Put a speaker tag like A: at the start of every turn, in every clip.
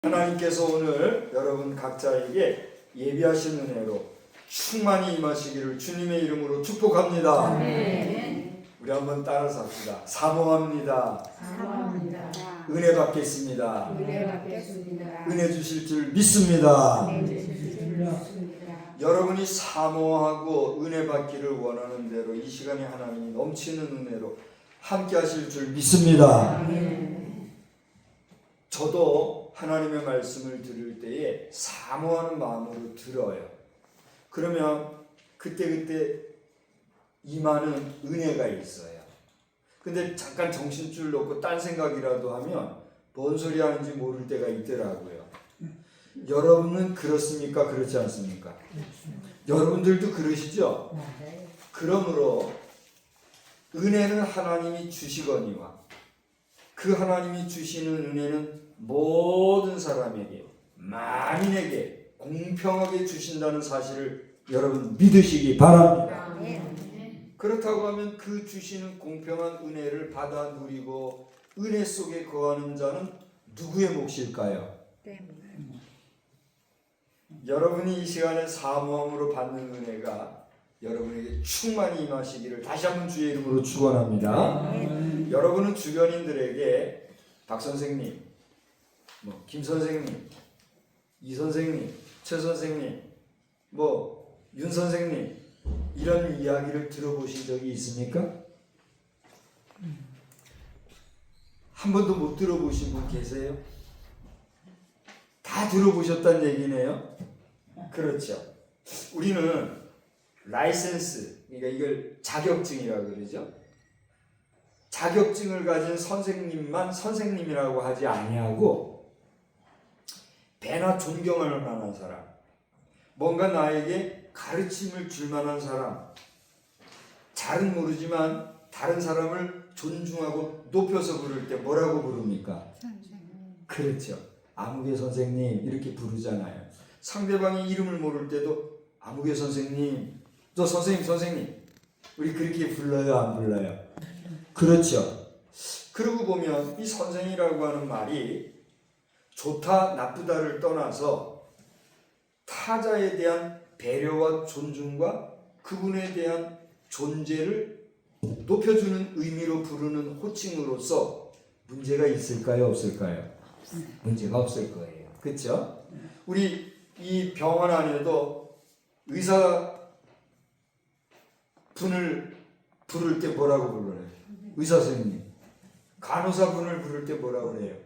A: 하나님께서 오늘 여러분 각자에게 예비하신 은혜로 충만히 임하시기를 주님의 이름으로 축복합니다.
B: 아멘.
A: 우리 한번 따라서 합시다. 사모합니다.
B: 사모합니다.
A: 은혜 받겠습니다.
B: 은혜 받겠습니다.
A: 은혜 주실 줄 믿습니다.
B: 은혜 주실 줄 믿습니다.
A: 여러분이 사모하고 은혜 받기를 원하는 대로 이 시간에 하나님이 넘치는 은혜로 함께 하실 줄 믿습니다.
B: 아멘.
A: 저도 하나님의 말씀을 들을 때에 사모하는 마음으로 들어요. 그러면 그때그때 임하는 은혜가 있어요. 근데 잠깐 정신줄 놓고 딴 생각이라도 하면 뭔 소리 하는지 모를 때가 있더라고요. 여러분은 그렇습니까? 그렇지 않습니까? 여러분들도 그러시죠? 그러므로 은혜는 하나님이 주시거니와 그 하나님이 주시는 은혜는 모든 사람에게, 만인에게 공평하게 주신다는 사실을 여러분 믿으시기 바랍니다. 그렇다고 하면 그 주시는 공평한 은혜를 받아 누리고 은혜 속에 거하는 자는 누구의 몫일까요? 여러분이 이 시간에 사모함으로 받는 은혜가 여러분에게 충만히 임하시기를 다시 한번 주의 이름으로 축원합니다. 여러분은 주변인들에게 박 선생님, 김 선생님, 이 선생님, 최 선생님, 윤 선생님 이런 이야기를 들어보신 적이 있습니까? 한 번도 못 들어보신 분 계세요? 다 들어보셨다는 얘기네요. 그렇죠. 우리는 라이센스, 그러니까 이걸 자격증이라고 그러죠. 자격증을 가진 선생님만 선생님이라고 하지 아니하고 배나 존경할 만한 사람, 뭔가 나에게 가르침을 줄 만한 사람, 잘은 모르지만 다른 사람을 존중하고 높여서 부를 때 뭐라고 부릅니까? 그렇죠. 아무개 선생님 이렇게 부르잖아요. 상대방의 이름을 모를 때도 아무개 선생님, 저 선생님 우리 그렇게 불러요, 안 불러요? 그렇죠. 그러고 보면 이 선생이라고 하는 말이 좋다 나쁘다를 떠나서 타자에 대한 배려와 존중과 그분에 대한 존재를 높여주는 의미로 부르는 호칭으로서 문제가 있을까요, 없을까요? 문제가 없을 거예요. 그렇죠? 우리 이 병원 안에도 의사 분을 부를 때 뭐라고 불러요? 의사 선생님. 간호사 분을 부를 때 뭐라고 그래요?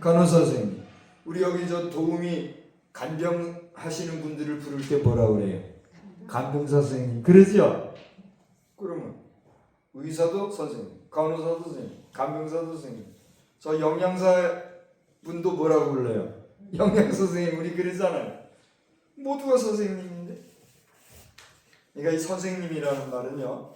A: 간호사 선생님. 우리 여기 저 도우미 간병 하시는 분들을 부를 때 뭐라고 그래요? 간병사 선생님. 그러죠? 그러면 의사도 선생님, 간호사도 선생님, 간병사도 선생님. 저 영양사 분도 뭐라고 불러요? 영양사 선생님. 우리 그러잖아요. 모두가 선생님인데. 그러니까 이 선생님이라는 말은요,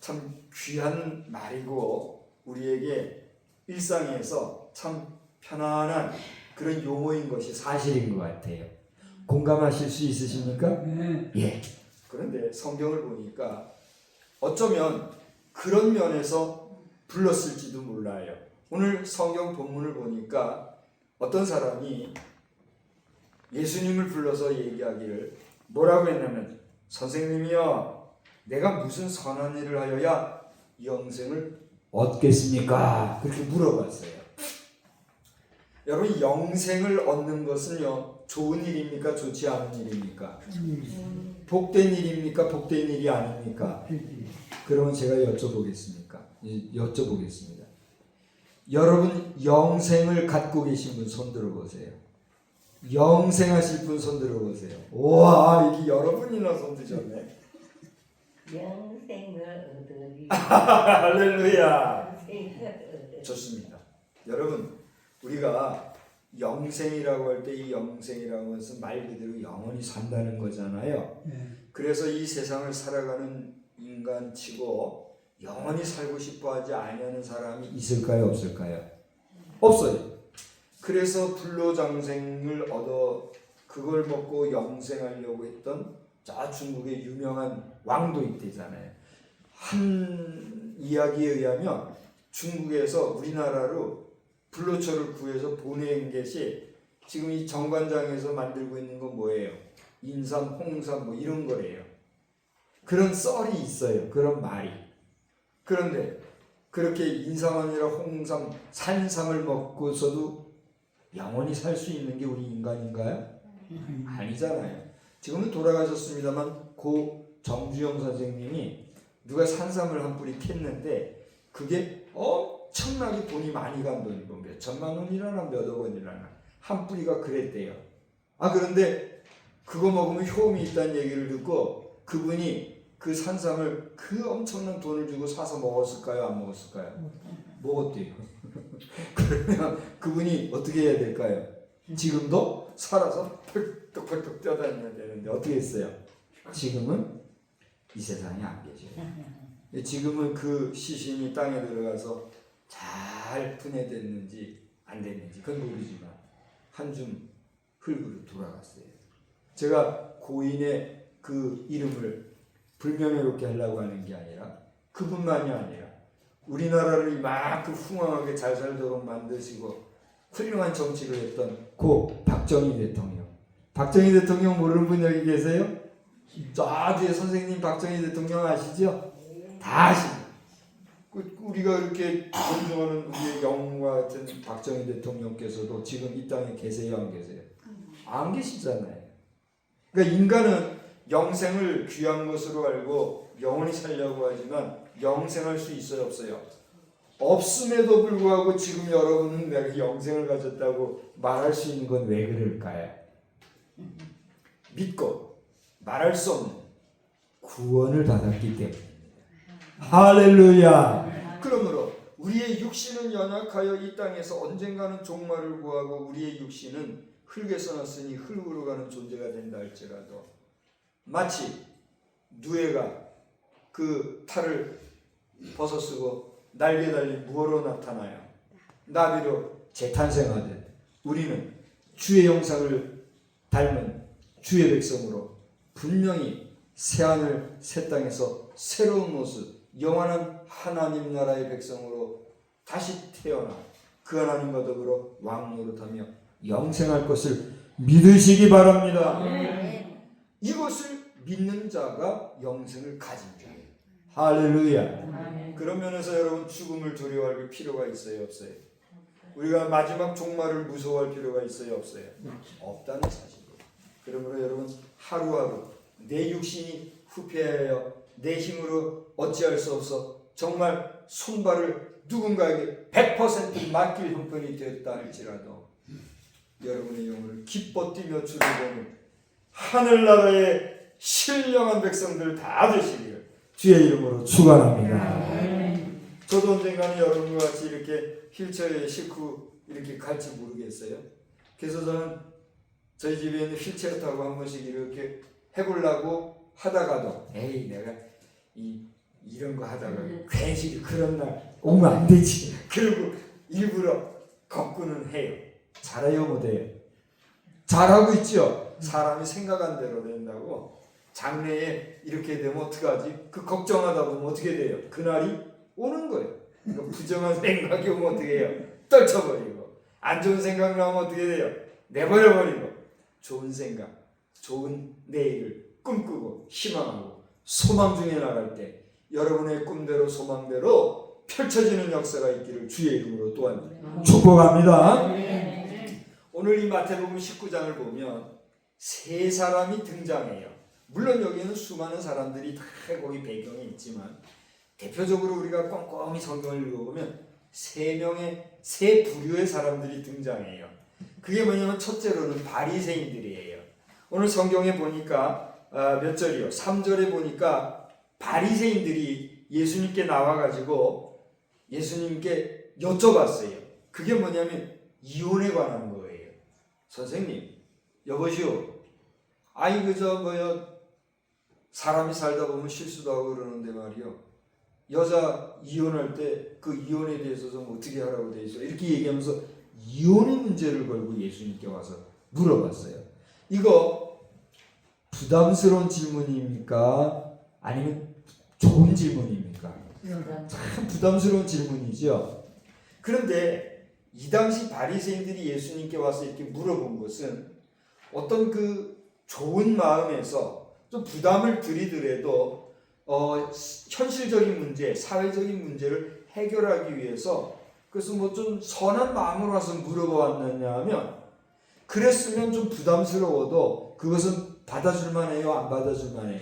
A: 참 귀한 말이고 우리에게 일상에서 참 편안한 그런 용어인 것이 사실인 것 같아요. 공감하실 수 있으십니까? 예. 그런데 성경을 보니까 어쩌면 그런 면에서 불렀을지도 몰라요. 오늘 성경 본문을 보니까 어떤 사람이 예수님을 불러서 얘기하기를 뭐라고 했냐면, 선생님이여, 내가 무슨 선한 일을 하여야 영생을 얻겠습니까? 그렇게 물어봤어요. 여러분, 영생을 얻는 것은요, 좋은 일입니까? 좋지 않은 일입니까? 복된 일입니까? 복된 일이 아닙니까? 그러면 제가 여쭤보겠습니다. 여러분, 영생을 갖고 계신 분 손 들어보세요. 영생하실 분 손 들어보세요. 와, 이게 여러분이나 손 드셨네.
C: 영생을 얻으리.
A: 할렐루야. 좋습니다. 여러분, 우리가 영생이라고 할 때 이 영생이라고 해서 말 그대로 영원히 산다는 거잖아요. 그래서 이 세상을 살아가는 인간치고 영원히 살고 싶어 하지 않는 사람이 있을까요, 없을까요? 없어요. 그래서 불로장생을 얻어 그걸 먹고 영생하려고 했던 저 중국의 유명한 왕도 있대잖아요. 한 이야기에 의하면 중국에서 우리나라로 불로초를 구해서 보낸 것이 지금 이 정관장에서 만들고 있는 건 뭐예요? 인삼, 홍삼 뭐 이런 거래요. 그런 썰이 있어요. 그런 말이. 그런데 그렇게 인삼 아니라 홍삼, 산삼을 먹고서도 영원히 살 수 있는 게 우리 인간인가요? 아니잖아요. 지금은 돌아가셨습니다만 고 정주영 선생님이 누가 산삼을 한 뿌리 캤는데 그게 엄청나게 돈이 많이 간 돈이고 몇 천만 원이라나 몇억 원이라나 한 뿌리가 그랬대요. 그런데 그거 먹으면 효험이 있다는 얘기를 듣고 그분이 그 산삼을 그 엄청난 돈을 주고 사서 먹었을까요? 안 먹었을까요? 먹었대요. 그러면 그분이 어떻게 해야 될까요? 지금도 살아서 펄떡펄떡 뛰어다녀야 되는데 어떻게 했어요? 지금은 이 세상에 안 계셔요. 지금은 그 시신이 땅에 들어가서 잘 분해됐는지 안 됐는지 그건 모르지만 한 줌 흙으로 돌아갔어요. 제가 고인의 그 이름을 불명예롭게 하려고 하는 게 아니라 그뿐만이 아니라 우리나라를 이만큼 풍성하게 잘 살도록 만드시고 훌륭한 정치를 했던 고 박정희 대통령. 박정희 대통령 모르는 분 여기 계세요? 저 뒤에 선생님 박정희 대통령 아시죠? 다 아십니다. 우리가 이렇게 존중하는 우리의 영웅과 같은 박정희 대통령께서도 지금 이 땅에 계세요? 안 계세요? 안 계시잖아요. 그러니까 인간은 영생을 귀한 것으로 알고 영원히 살려고 하지만 영생할 수 있어요? 없어요? 없음에도 불구하고 지금 여러분은 내가 영생을 가졌다고 말할 수 있는 건 왜 그럴까요? 믿고 말할 수 없는 구원을 받았기 때문입니다. 할렐루야. 그러므로 우리의 육신은 연약하여 이 땅에서 언젠가는 종말을 구하고 우리의 육신은 흙에서 났으니 흙으로 가는 존재가 된다 할지라도 마치 누에가 그 탈을 벗어쓰고 날개 달린 무어로 나타나요. 나비로 재탄생하듯 우리는 주의 형상을 닮은 주의 백성으로 분명히 새하늘 새 땅에서 새로운 모습 영원한 하나님 나라의 백성으로 다시 태어나 그 하나님과 더불어 왕노릇하며 영생할 것을 믿으시기 바랍니다. 이것을 믿는 자가 영생을 가진 자예요. 할렐루야. 그런 면에서 여러분 죽음을 두려워할 필요가 있어요? 없어요? 우리가 마지막 종말을 무서워할 필요가 있어요? 없어요? 없다는 사실이에요. 그러므로 여러분 하루하루 내 육신이 후패하여 내 힘으로 어찌할 수 없어 정말 손발을 누군가에게 100% 맡길 형편이 되었다 할지라도 여러분의 영혼을 기뻐 뛰며 주를 보는 하늘나라의 신령한 백성들 다 되시기를 주의 이름으로 축원합니다. 저도 언젠가는 여러분과 같이 이렇게 휠체어에 싣고 이렇게 갈지 모르겠어요. 그래서 저는 저희 집에 있는 휠체어 타고 한 번씩 이렇게 해보려고 하다가도 에이 내가 이런 거 하다가 괜히 그런 날 오면 안 되지. 그리고 일부러 걷고는 해요. 잘해요 못해요? 잘하고 있죠. 사람이 생각한 대로 된다고. 장래에 이렇게 되면 어떡하지? 그 걱정하다 보면 어떻게 돼요? 그날이 오는 거예요. 그러니까 부정한 생각이 오면 어떻게 해요? 떨쳐버리고 안 좋은 생각 나오면 어떻게 돼요? 내버려버리고 좋은 생각, 좋은 내일을 꿈꾸고 희망하고 소망 중에 나갈 때 여러분의 꿈대로 소망대로 펼쳐지는 역사가 있기를 주의 이름으로 또한 축복합니다. 오늘 이 마태복음 19장을 보면 세 사람이 등장해요. 물론 여기는 수많은 사람들이 다 거기 배경에 있지만 대표적으로 우리가 꼼꼼히 성경을 읽어보면 세 부류의 사람들이 등장해요. 그게 뭐냐면 첫째로는 바리새인들이에요. 오늘 성경에 보니까 몇 절이요? 3절에 보니까 바리새인들이 예수님께 나와가지고 예수님께 여쭤봤어요. 그게 뭐냐면 이혼에 관한 거예요. 선생님, 여보시오. 아이 그저 사람이 살다 보면 실수도 하고 그러는데 말이요. 여자 이혼할 때 그 이혼에 대해서 좀 어떻게 하라고 돼 있어? 이렇게 얘기하면서 이혼의 문제를 걸고 예수님께 와서 물어봤어요. 이거 부담스러운 질문입니까? 아니면 좋은 질문입니까? 참 부담스러운 질문이죠. 그런데 이 당시 바리새인들이 예수님께 와서 이렇게 물어본 것은 어떤 그 좋은 마음에서 좀 부담을 드리더라도 현실적인 문제, 사회적인 문제를 해결하기 위해서 그래서 뭐 좀 선한 마음으로 와서 물어보았느냐 하면 그랬으면 좀 부담스러워도 그것은 받아줄 만해요, 안 받아줄 만해요?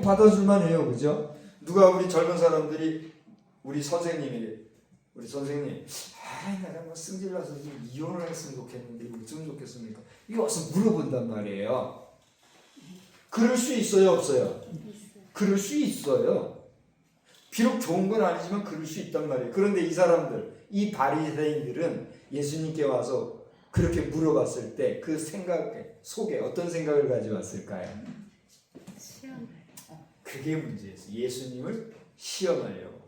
A: 받아줄 만해요, 그죠? 누가 우리 젊은 사람들이 우리 선생님, 내가 뭐 승질나서 좀 이혼을 했으면 좋겠는데 어쩌면 좋겠습니까? 이거 와서 물어본단 말이에요. 그럴 수 있어요, 없어요? 그럴 수 있어요. 비록 좋은 건 아니지만 그럴 수 있단 말이에요. 그런데 이 사람들, 이 바리새인들은 예수님께 와서 그렇게 물어봤을 때 그 생각 속에 어떤 생각을 가져왔을까요? 그게 문제였어요. 예수님을 시험하려고.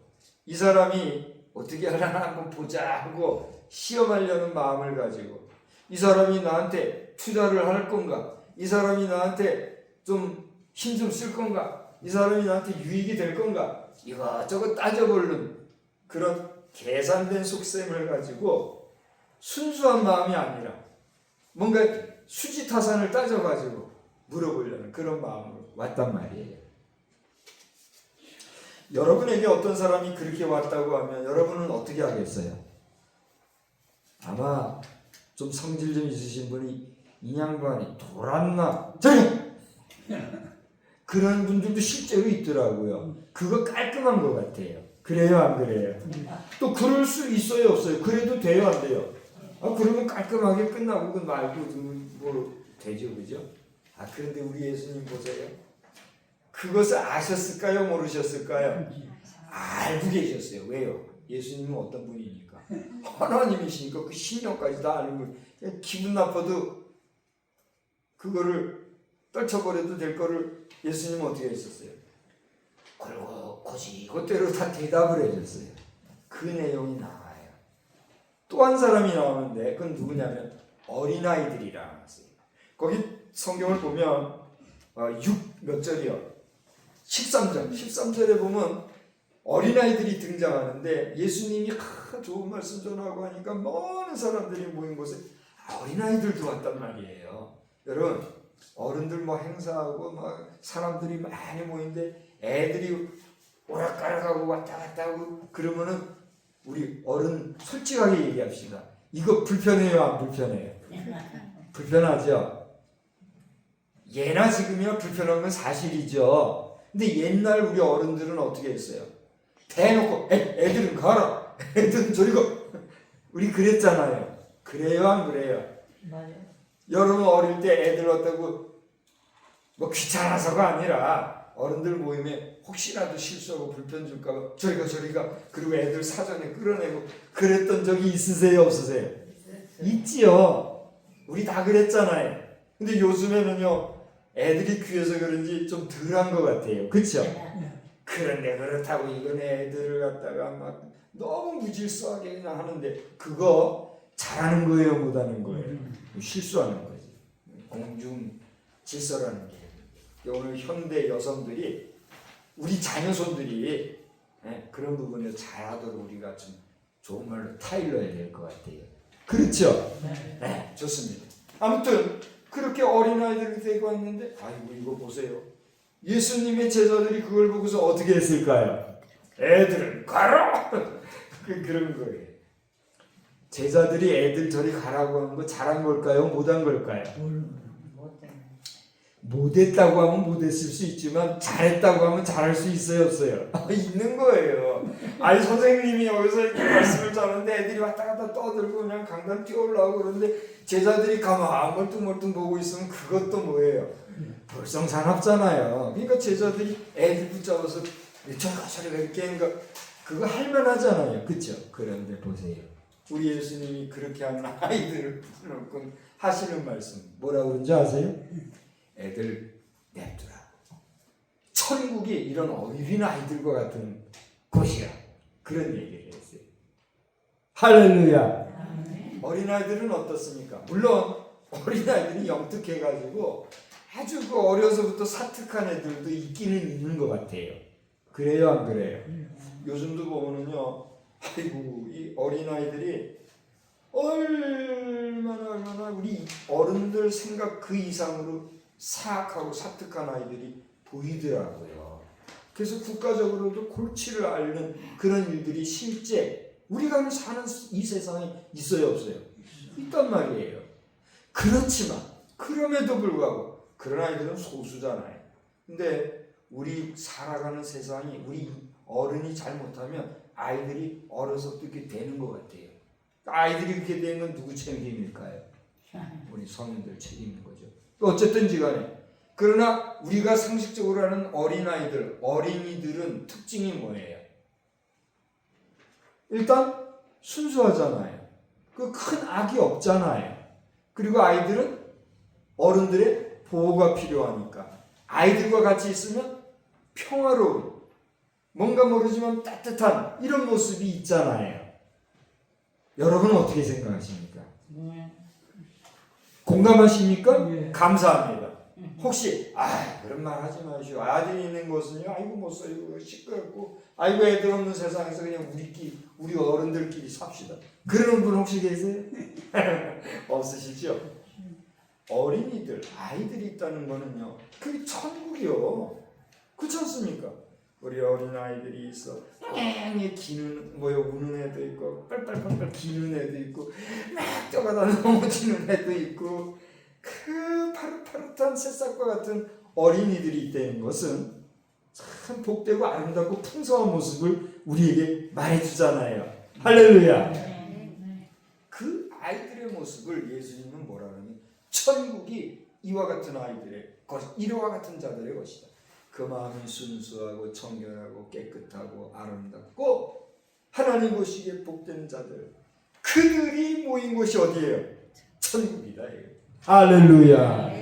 A: 이 사람이 어떻게 하려나 한번 보자 하고 시험하려는 마음을 가지고 이 사람이 나한테 투자를 할 건가? 이 사람이 나한테 좀 힘 좀 쓸 건가? 이 사람이 나한테 유익이 될 건가? 이것저것 따져보는 그런 계산된 속셈을 가지고 순수한 마음이 아니라 뭔가 수지타산을 따져가지고 물어보려는 그런 마음으로 왔단 말이에요. 여러분에게 어떤 사람이 그렇게 왔다고 하면 여러분은 어떻게 하겠어요? 아마 좀 성질 좀 있으신 분이 이 양반이 돌았나? 저리! 그런 분들도 실제로 있더라고요. 그거 깔끔한 것 같아요. 그래요, 안 그래요? 또 그럴 수 있어요, 없어요? 그래도 돼요, 안 돼요? 그러면 깔끔하게 끝나고 그 말고 뭐 되죠, 그죠? 그런데 우리 예수님 보세요. 그것을 아셨을까요, 모르셨을까요? 알고 계셨어요. 왜요? 예수님은 어떤 분이니까? 하나님이시니까 그 신령까지 다 아는 거. 그냥 기분 나빠도 그거를 떨쳐버려도 될 거를 예수님은 어떻게 했었어요? 그리고 곧이것대로 다 대답을 해줬어요. 그 내용이 나와요. 또 한 사람이 나오는데 그건 누구냐면 어린아이들이라 나왔어요. 거기 성경을 보면 6 몇 절이요? 13절에 보면 어린아이들이 등장하는데 예수님이 좋은 말씀 전하고 하니까 많은 사람들이 모인 곳에 어린아이들도 왔단 말이에요. 여러분 어른들 뭐 행사하고 막 사람들이 많이 모이는데 애들이 오락가락하고 왔다 갔다 하고 그러면은 우리 어른 솔직하게 얘기합시다. 이거 불편해요, 안 불편해요? 불편하죠? 예나 지금이나 불편한 건 사실이죠. 근데 옛날 우리 어른들은 어떻게 했어요? 대놓고 애들은 가라, 애들은 저리 가. 우리 그랬잖아요. 그래요, 안 그래요?
B: 맞아요.
A: 여러분 어릴 때 애들 왔다고 뭐 귀찮아서가 아니라 어른들 모임에 혹시라도 실수하고 불편 줄까봐 저리 가 그리고 애들 사전에 끌어내고 그랬던 적이 있으세요, 없으세요? 있지요. 우리 다 그랬잖아요. 근데 요즘에는요 애들이 귀해서 그런지 좀 덜한 것 같아요. 그렇죠? 그런데 그렇다고 이건 애들을 갖다가 막 너무 무질서하게 그냥 하는데 그거 잘하는 거예요, 못하는 거예요? 실수하는 거지. 공중 질서라는 게 오늘 현대 여성들이 우리 자녀손들이 그런 부분에서 잘하도록 우리가 좀 좋은 말로 타일러야 될 것 같아요. 그렇죠? 네, 좋습니다. 아무튼 그렇게 어린아이들을 데리고 왔는데 아이고 이거 보세요. 예수님의 제자들이 그걸 보고서 어떻게 했을까요? 애들은 가라! 그런 거예요. 제자들이 애들 저리 가라고 하는 거 잘한 걸까요? 못한 걸까요? 못했다고 하면 못했을 수 있지만 잘했다고 하면 잘할 수 있어요, 없어요? 있는 거예요. 아니 선생님이 여기서 이렇게 말씀을 전하는데 애들이 왔다 갔다 떠들고 그냥 강단 뛰어올라오고 그러는데 제자들이 가만 멀뚱멀뚱 보고 있으면 그것도 뭐예요? 불성산업잖아요. 그러니까 제자들이 애들 붙잡아서 저리가 이렇게 하는 거 그거 할만하잖아요. 그렇죠? 그런데 보세요. 우리 예수님이 그렇게 하는 아이들을 붙여놓고 하시는 말씀 뭐라고 그런지 아세요? 애들 냅두라. 천국이 이런 어린 아이들과 같은 곳이야. 그런 얘기를 했어요. 할렐루야. 어린아이들은 어떻습니까? 물론 어린아이들이 영특해가지고 아주 그 어려서부터 사특한 애들도 있기는 있는 것 같아요. 그래요, 안 그래요? 요즘도 보면은요, 아이고 이 어린아이들이 얼마나 우리 어른들 생각 그 이상으로 사악하고 사특한 아이들이 보이더라고요. 그래서 국가적으로도 골치를 앓는 그런 일들이 실제 우리가 사는 이 세상에 있어요, 없어요? 있단 말이에요. 그렇지만 그럼에도 불구하고 그런 아이들은 소수잖아요. 근데 우리 살아가는 세상이 우리 어른이 잘못하면 아이들이 어려서 또 이렇게 되는 것 같아요. 아이들이 그렇게 되는 건 누구 책임일까요? 우리 성인들 책임인 거죠. 어쨌든지 간에 그러나 우리가 상식적으로 하는 어린아이들, 어린이들은 특징이 뭐예요? 일단 순수하잖아요. 그 큰 악이 없잖아요. 그리고 아이들은 어른들의 보호가 필요하니까 아이들과 같이 있으면 평화로운 뭔가 모르지만 따뜻한 이런 모습이 있잖아요. 여러분은 어떻게 생각하십니까? 공감하십니까?
C: 예.
A: 감사합니다. 혹시 그런 말 하지 마시오. 아들이 있는 곳은요, 아이고 못 살고 시끄럽고 아이고 애들 없는 세상에서 그냥 우리 어른들끼리 삽시다. 그러는 분 혹시 계세요? 없으시죠? 어린이들, 아이들이 있다는 거는요, 그게 천국이요. 그렇지 않습니까? 우리 어린아이들이 있어 뺑뺑이 기는 우는 애도 있고 빨빨빨빨 기는 애도 있고 막 뛰어가다 넘어지는 애도 있고 그 파릇파릇한 새싹과 같은 어린이들이 있다는 것은 참 복되고 아름답고 풍성한 모습을 우리에게 말해주잖아요. 할렐루야. 그 아이들의 모습을 예수님은 뭐라 그러니 천국이 이와 같은 아이들의 것, 이와 같은 자들의 것이다. 그 마음이 순수하고 청결하고 깨끗하고 아름답고 하나님 보시기에 복된 자들, 그들이 모인 곳이 어디예요? 천국이다. 할렐루야.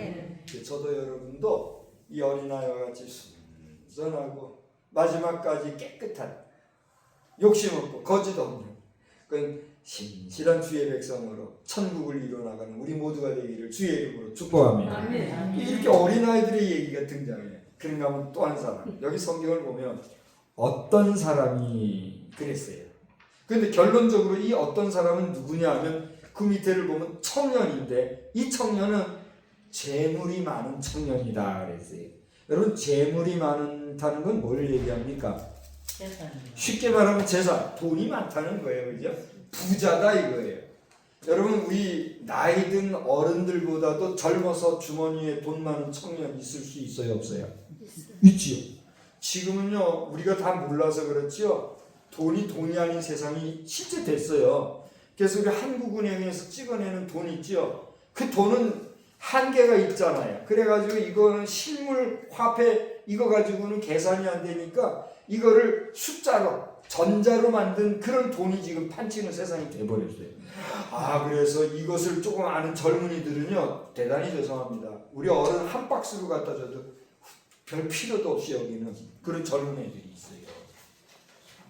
A: 저도 여러분도 이 어린아이와 같이 순전하고 마지막까지 깨끗한 욕심 없고 거짓 없는 그 신실한 주의 백성으로 천국을 이뤄나가는 우리 모두가 되기를 주의 이름으로 축복합니다. 이렇게 어린아이들의 얘기가 등장해요. 그런가 하면 또 한 사람, 여기 성경을 보면 어떤 사람이 그랬어요. 그런데 결론적으로 이 어떤 사람은 누구냐 하면 그 밑에를 보면 청년인데 이 청년은 재물이 많은 청년이다 그랬어요. 여러분 재물이 많다는 건 뭘 얘기합니까? 쉽게 말하면 재산, 돈이 많다는 거예요. 그죠? 부자다 이거예요. 여러분 우리 나이 든 어른들보다도 젊어서 주머니에 돈 많은 청년 있을 수 있어요, 없어요? 있지요. 지금은요 우리가 다 몰라서 그렇지요. 돈이 아닌 세상이 실제 됐어요. 그래서 우리 한국은행에서 찍어내는 돈 있지요. 그 돈은 한계가 있잖아요. 그래가지고 이거는 실물 화폐 이거 가지고는 계산이 안 되니까 이거를 숫자로 전자로 만든 그런 돈이 지금 판치는 세상이 돼버렸어요. 그래서 이것을 조금 아는 젊은이들은요 대단히 죄송합니다. 우리 어른 한 박스로 갖다 줘도 별 필요도 없이 여기는 그런 젊은 애들이 있어요.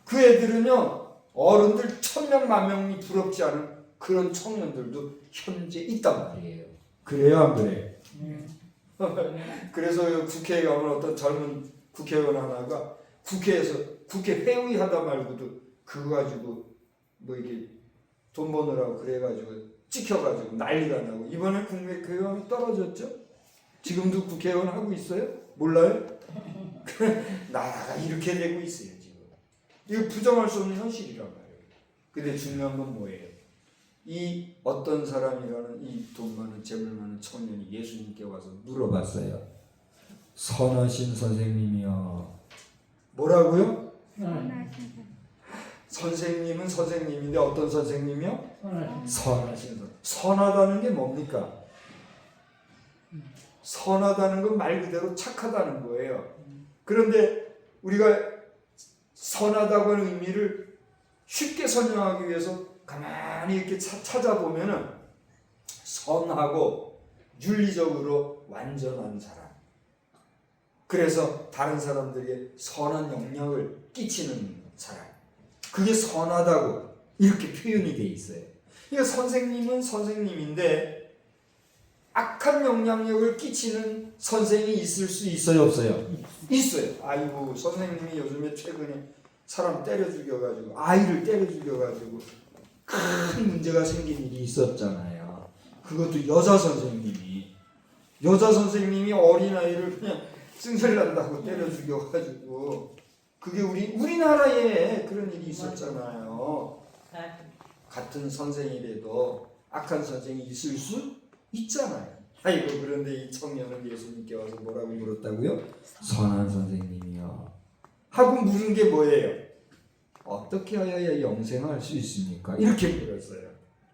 A: 그 애들은요 어른들 1000명 만명이 부럽지 않은 그런 청년들도 현재 있단 말이에요. 그래요, 안 그래요? 그래서 국회에 가면 어떤 젊은 국회의원 하나가 국회에서 국회 회의 하다 말고도 그거 가지고 이게 돈 버느라고 그래가지고 찍혀가지고 난리가 나고 이번에 국회의원이 떨어졌죠? 지금도 국회의원 하고 있어요? 몰라요? 나라가 이렇게 되고 있어요 지금. 이거 부정할 수 없는 현실이란 말이에요. 근데 중요한 건 뭐예요? 이 어떤 사람이라는 이 돈 많은 재물 많은 청년이 예수님께 와서 물어봤어요. 선하신 선생님이요. 뭐라고요? 선생님은 선생님인데 어떤 선생님이요? 선하신 선. 선하다는 게 뭡니까? 선하다는 건 말 그대로 착하다는 거예요. 그런데 우리가 선하다고 하는 의미를 쉽게 설명하기 위해서 가만히 이렇게 찾아보면은 선하고 윤리적으로 완전한 사람. 그래서 다른 사람들에게 선한 영향을 끼치는 사람. 그게 선하다고 이렇게 표현이 돼 있어요. 그러니까 선생님은 선생님인데 악한 영향력을 끼치는 선생이 있을 수 있어요, 없어요? 있어요. 아이고 선생님이 요즘에 최근에 사람 때려 죽여가지고 아이를 때려 죽여가지고 큰 문제가 생긴 일이 있었잖아요. 그것도 여자 선생님이 어린아이를 그냥 승질난다고 때려 죽여가지고, 그게 우리나라에 그런 일이 있었잖아요. 같은 선생이라도 악한 선생이 있을 수 있잖아요. 아이고, 그런데 이 청년은 예수님께 와서 뭐라고 물었다고요? 선한 선생님이요 하고 물은 게 뭐예요? 어떻게 하여야 영생할 수 있습니까? 이렇게 물었어요.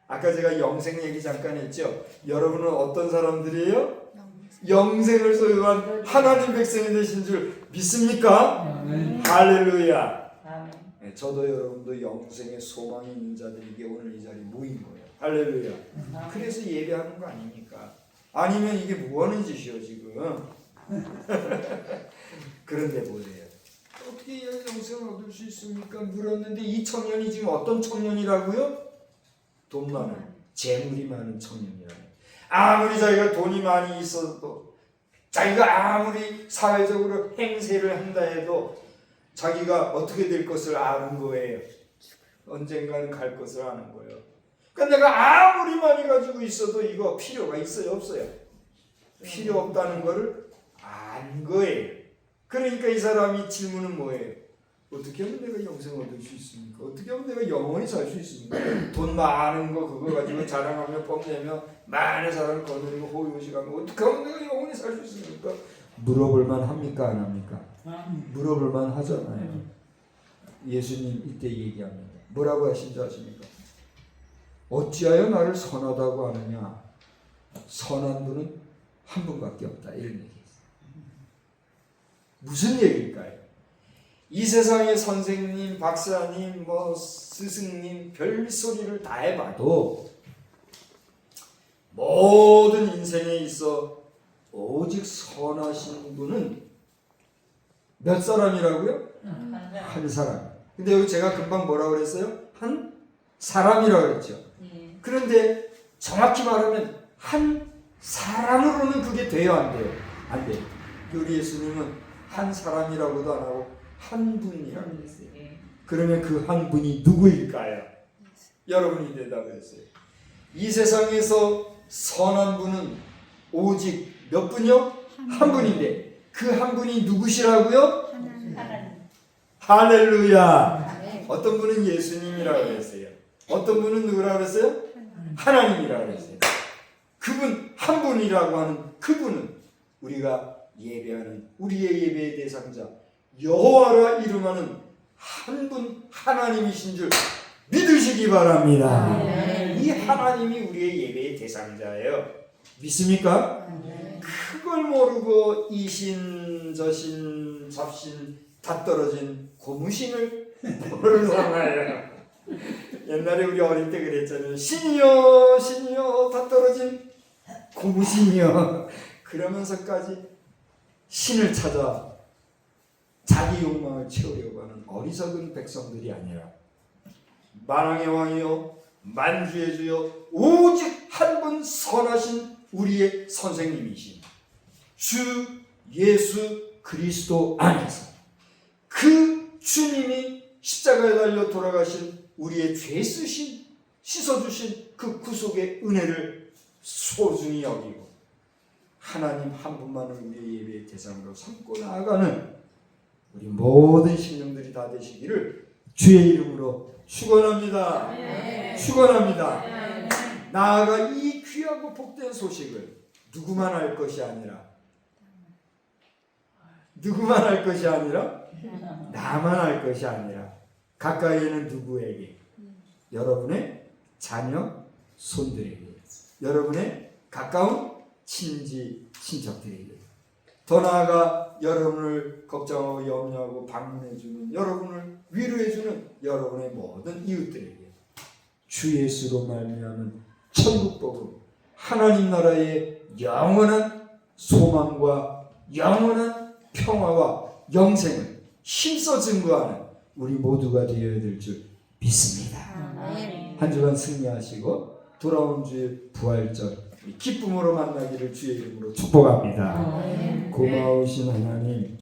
A: 아까 제가 영생 얘기 잠깐 했죠. 여러분은 어떤 사람들이에요? 영생을 소유한 하나님 백성이 되신 줄 믿습니까? 할렐루야. 네, 저도 여러분도 영생의 소망이 있는 자들에게 오늘 이 자리에 모인 거예요. 할렐루야. 그래서 예배하는 거 아닙니까? 아니면 이게 뭐 하는 짓이요 지금? 그런데 보세요. 어떻게 해야 영생을 얻을 수 있습니까? 물었는데 이 청년이 지금 어떤 청년이라고요? 돈 많은, 재물이 많은 청년이라고요. 아무리 자기가 돈이 많이 있어도, 자기가 아무리 사회적으로 행세를 한다 해도 자기가 어떻게 될 것을 아는 거예요. 언젠가는 갈 것을 아는 거예요. 그러니까 내가 아무리 많이 가지고 있어도 이거 필요가 있어요, 없어요? 필요 없다는 거를 안 거예요. 그러니까 이 사람이 질문은 뭐예요? 어떻게 하면 내가 영생을 얻을 수 있습니까? 어떻게 하면 내가 영원히 살 수 있습니까? 돈 많은 거 그거 가지고 자랑하며 뽐내며 많은 사람을 거느리고 호의호식하며 어떻게 하면 내가 영원히 살 수 있습니까? 물어볼만 합니까? 안 합니까? 물어볼만 하잖아요. 예수님 이때 얘기합니다. 뭐라고 하신지 아십니까? 어찌하여 나를 선하다고 하느냐? 선한 분은 한 분밖에 없다. 이런 얘기했어요. 무슨 얘기일까요? 이 세상의 선생님, 박사님, 스승님 별소리를 다 해봐도 모든 인생에 있어 오직 선하신 분은 몇 사람이라고요? 한 사람. 근데 여기 제가 금방 뭐라고 그랬어요? 한 사람이라고 그랬죠. 그런데 정확히 말하면 한 사람으로는 그게 돼요, 안 돼요? 안 돼요. 우리 예수님은 한 사람이라고도 안 하고 한 분이라고 했어요. 그러면 그 한 분이 누구일까요? 여러분이 대답했어요. 이 세상에서 선한 분은 오직 몇 분이요? 한 분인데 그 한 분이 누구시라고요? 할렐루야. 어떤 분은 예수님이라고 했어요. 어떤 분은 누구라고 했어요? 하나님이라고 했어요. 그분 한 분이라고 하는 그분은 우리가 예배하는 우리의 예배의 대상자 여호와라 이름하는 한 분 하나님이신 줄 믿으시기 바랍니다. 이 하나님이 우리의 예배의 대상자예요. 믿습니까? 그걸 모르고 이신 저신 잡신 다 떨어진 고무신을 모르잖아요. 옛날에 우리 어릴 때 그랬잖아요. 신이여 신이여 다 떨어진 고무신이여. 그러면서까지 신을 찾아 자기 욕망을 채우려고 하는 어리석은 백성들이 아니라 만왕의 왕이요 만주의 주요 오직 한 분 선하신 우리의 선생님이신 주 예수 그리스도 안에서 그 주님이 십자가에 달려 돌아가신 우리의 죄 쓰신 씻어주신 그 구속의 은혜를 소중히 여기고 하나님 한 분만을 우리의 예배의 대상으로 삼고 나아가는 우리 모든 신령들이 다 되시기를 주의 이름으로 축원합니다. 축원합니다. 나아가 이 귀하고 복된 소식을 누구만 알 것이 아니라 나만 알 것이 아니라 가까이에는 누구에게? 여러분의 자녀, 손들에게, 여러분의 가까운 친지, 친척들에게, 더 나아가 여러분을 걱정하고 염려하고 방문해주는, 여러분을 위로해주는 여러분의 모든 이웃들에게 주 예수로 말미암은 천국 복음, 하나님 나라의 영원한 소망과 영원한 평화와 영생을 힘써 증거하는 우리 모두가 되어야 될 줄 믿습니다. 한 주간 승리하시고 돌아온 주의 부활절 기쁨으로 만나기를 주의 이름으로 축복합니다. 고마우신 하나님,